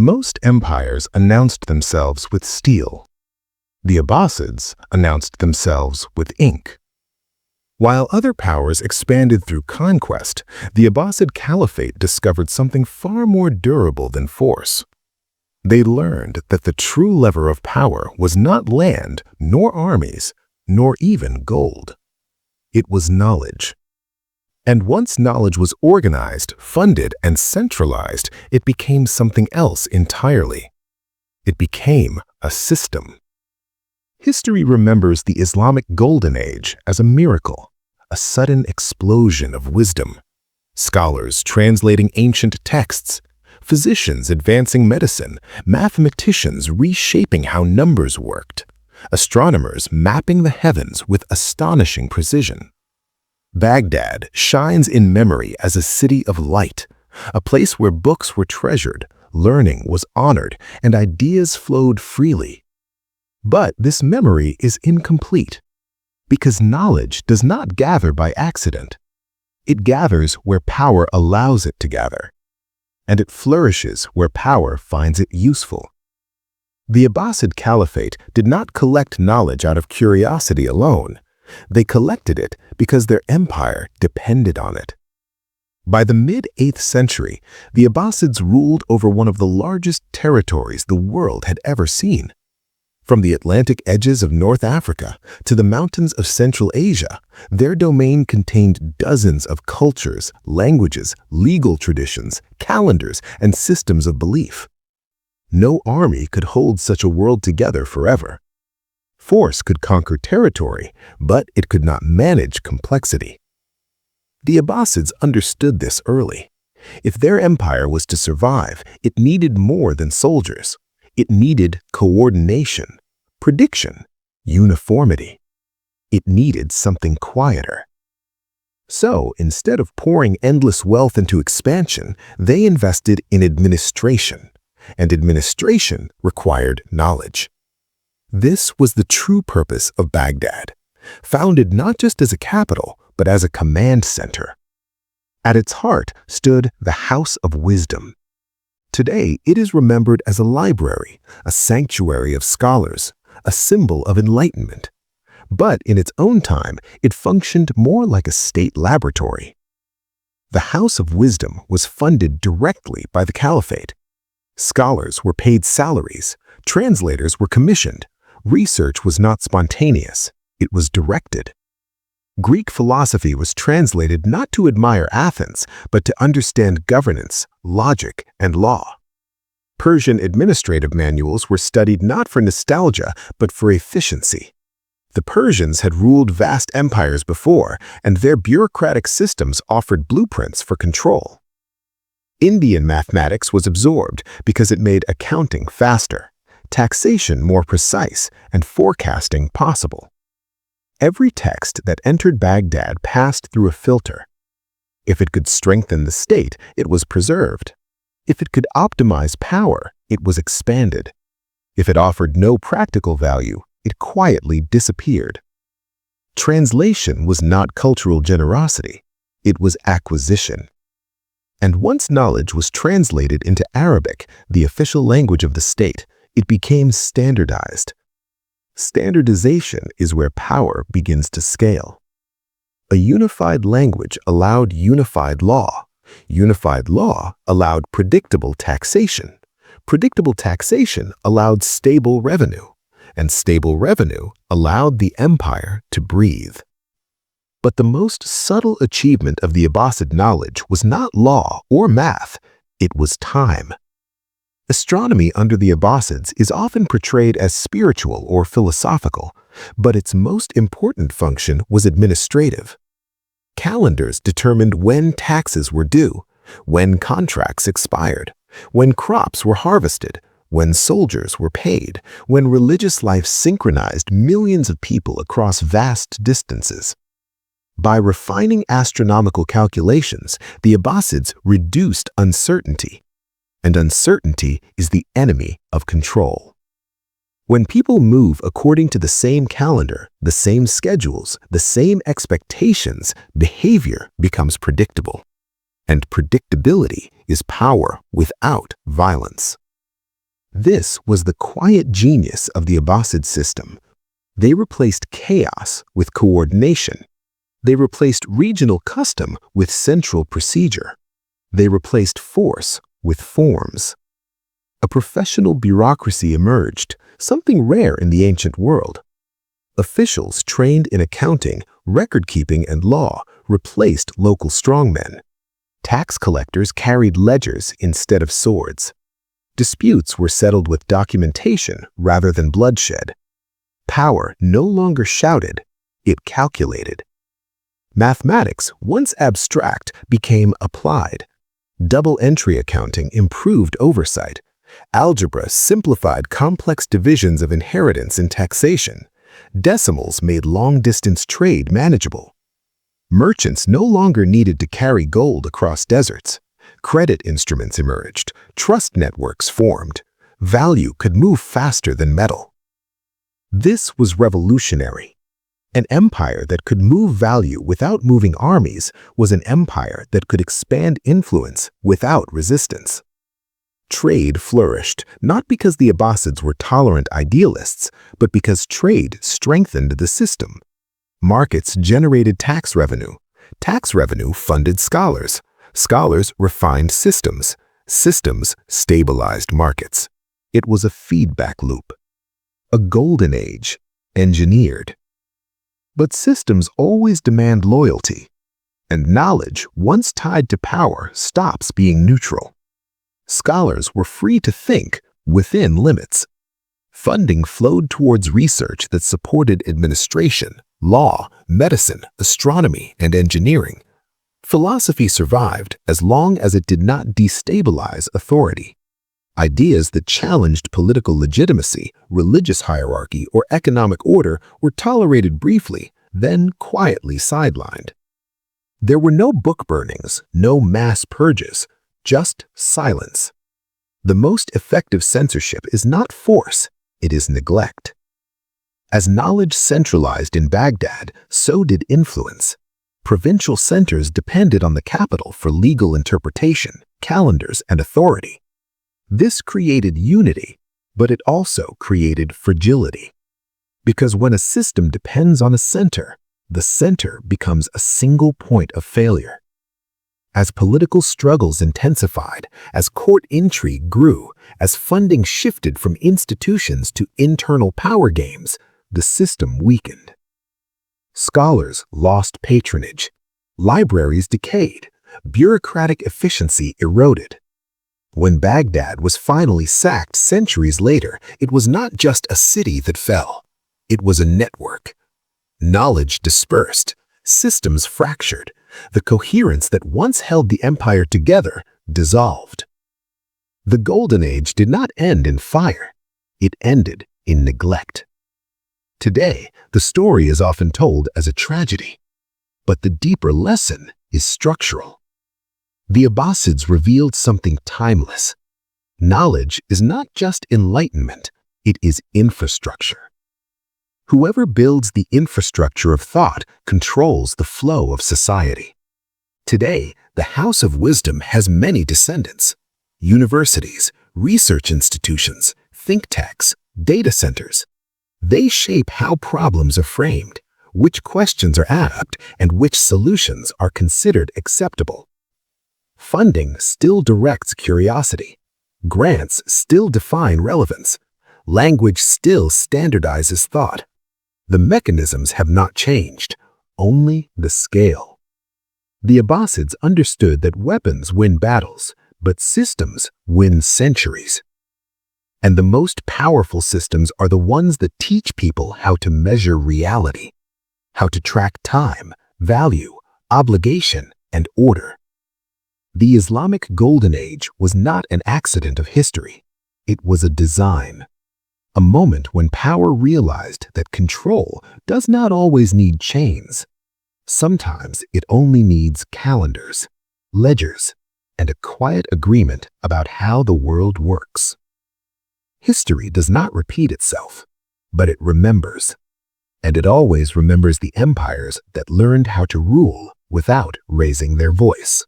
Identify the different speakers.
Speaker 1: Most empires announced themselves with steel. The Abbasids announced themselves with ink. While other powers expanded through conquest, the Abbasid Caliphate discovered something far more durable than force. They learned that the true lever of power was not land, nor armies, nor even gold. It was knowledge. And once knowledge was organized, funded, and centralized, it became something else entirely. It became a system. History remembers the Islamic Golden Age as a miracle, a sudden explosion of wisdom. Scholars translating ancient texts, physicians advancing medicine, mathematicians reshaping how numbers worked, astronomers mapping the heavens with astonishing precision. Baghdad shines in memory as a city of light, a place where books were treasured, learning was honored, and ideas flowed freely. But this memory is incomplete, because knowledge does not gather by accident. It gathers where power allows it to gather, and it flourishes where power finds it useful. The Abbasid Caliphate did not collect knowledge out of curiosity alone. They collected it because their empire depended on it. By the mid-8th century, the Abbasids ruled over one of the largest territories the world had ever seen. From the Atlantic edges of North Africa to the mountains of Central Asia, their domain contained dozens of cultures, languages, legal traditions, calendars, and systems of belief. No army could hold such a world together forever. Force could conquer territory, but it could not manage complexity. The Abbasids understood this early. If their empire was to survive, it needed more than soldiers. It needed coordination, prediction, uniformity. It needed something quieter. So, instead of pouring endless wealth into expansion, they invested in administration, and administration required knowledge. This was the true purpose of Baghdad, founded not just as a capital, but as a command center. At its heart stood the House of Wisdom. Today, it is remembered as a library, a sanctuary of scholars, a symbol of enlightenment. But in its own time, it functioned more like a state laboratory. The House of Wisdom was funded directly by the Caliphate. Scholars were paid salaries, translators were commissioned. Research was not spontaneous, it was directed. Greek philosophy was translated not to admire Athens, but to understand governance, logic, and law. Persian administrative manuals were studied not for nostalgia, but for efficiency. The Persians had ruled vast empires before, and their bureaucratic systems offered blueprints for control. Indian mathematics was absorbed because it made accounting faster, taxation more precise, and forecasting possible. Every text that entered Baghdad passed through a filter. If it could strengthen the state, it was preserved. If it could optimize power, it was expanded. If it offered no practical value, it quietly disappeared. Translation was not cultural generosity, it was acquisition. And once knowledge was translated into Arabic, the official language of the state, it became standardized. Standardization is where power begins to scale. A unified language allowed unified law. Unified law allowed predictable taxation. Predictable taxation allowed stable revenue. And stable revenue allowed the empire to breathe. But the most subtle achievement of the Abbasid knowledge was not law or math, it was time. Astronomy under the Abbasids is often portrayed as spiritual or philosophical, but its most important function was administrative. Calendars determined when taxes were due, when contracts expired, when crops were harvested, when soldiers were paid, when religious life synchronized millions of people across vast distances. By refining astronomical calculations, the Abbasids reduced uncertainty. And uncertainty is the enemy of control. When people move according to the same calendar, the same schedules, the same expectations, behavior becomes predictable. And predictability is power without violence. This was the quiet genius of the Abbasid system. They replaced chaos with coordination. They replaced regional custom with central procedure. They replaced force with forms. A professional bureaucracy emerged, something rare in the ancient world. Officials trained in accounting, record-keeping, and law replaced local strongmen. Tax collectors carried ledgers instead of swords. Disputes were settled with documentation rather than bloodshed. Power no longer shouted, it calculated. Mathematics, once abstract, became applied. Double-entry accounting improved oversight. Algebra simplified complex divisions of inheritance and taxation. Decimals made long-distance trade manageable. Merchants no longer needed to carry gold across deserts. Credit instruments emerged. Trust networks formed. Value could move faster than metal. This was revolutionary. An empire that could move value without moving armies was an empire that could expand influence without resistance. Trade flourished, not because the Abbasids were tolerant idealists, but because trade strengthened the system. Markets generated tax revenue. Tax revenue funded scholars. Scholars refined systems. Systems stabilized markets. It was a feedback loop. A golden age, engineered. But systems always demand loyalty, and knowledge, once tied to power, stops being neutral. Scholars were free to think within limits. Funding flowed towards research that supported administration, law, medicine, astronomy, and engineering. Philosophy survived as long as it did not destabilize authority. Ideas that challenged political legitimacy, religious hierarchy, or economic order were tolerated briefly, then quietly sidelined. There were no book burnings, no mass purges, just silence. The most effective censorship is not force, it is neglect. As knowledge centralized in Baghdad, so did influence. Provincial centers depended on the capital for legal interpretation, calendars, and authority. This created unity, but it also created fragility. Because when a system depends on a center, the center becomes a single point of failure. As political struggles intensified, as court intrigue grew, as funding shifted from institutions to internal power games, the system weakened. Scholars lost patronage. Libraries decayed. Bureaucratic efficiency eroded. When Baghdad was finally sacked centuries later, it was not just a city that fell. It was a network. Knowledge dispersed, systems fractured. The coherence that once held the empire together dissolved. The Golden Age did not end in fire. It ended in neglect. Today, the story is often told as a tragedy, but the deeper lesson is structural. The Abbasids revealed something timeless. Knowledge is not just enlightenment, it is infrastructure. Whoever builds the infrastructure of thought controls the flow of society. Today, the House of Wisdom has many descendants: universities, research institutions, think tanks, data centers. They shape how problems are framed, which questions are asked, and which solutions are considered acceptable. Funding still directs curiosity. Grants still define relevance. Language still standardizes thought. The mechanisms have not changed, only the scale. The Abbasids understood that weapons win battles, but systems win centuries. And the most powerful systems are the ones that teach people how to measure reality, how to track time, value, obligation, and order. The Islamic Golden Age was not an accident of history. It was a design. A moment when power realized that control does not always need chains. Sometimes it only needs calendars, ledgers, and a quiet agreement about how the world works. History does not repeat itself, but it remembers. And it always remembers the empires that learned how to rule without raising their voice.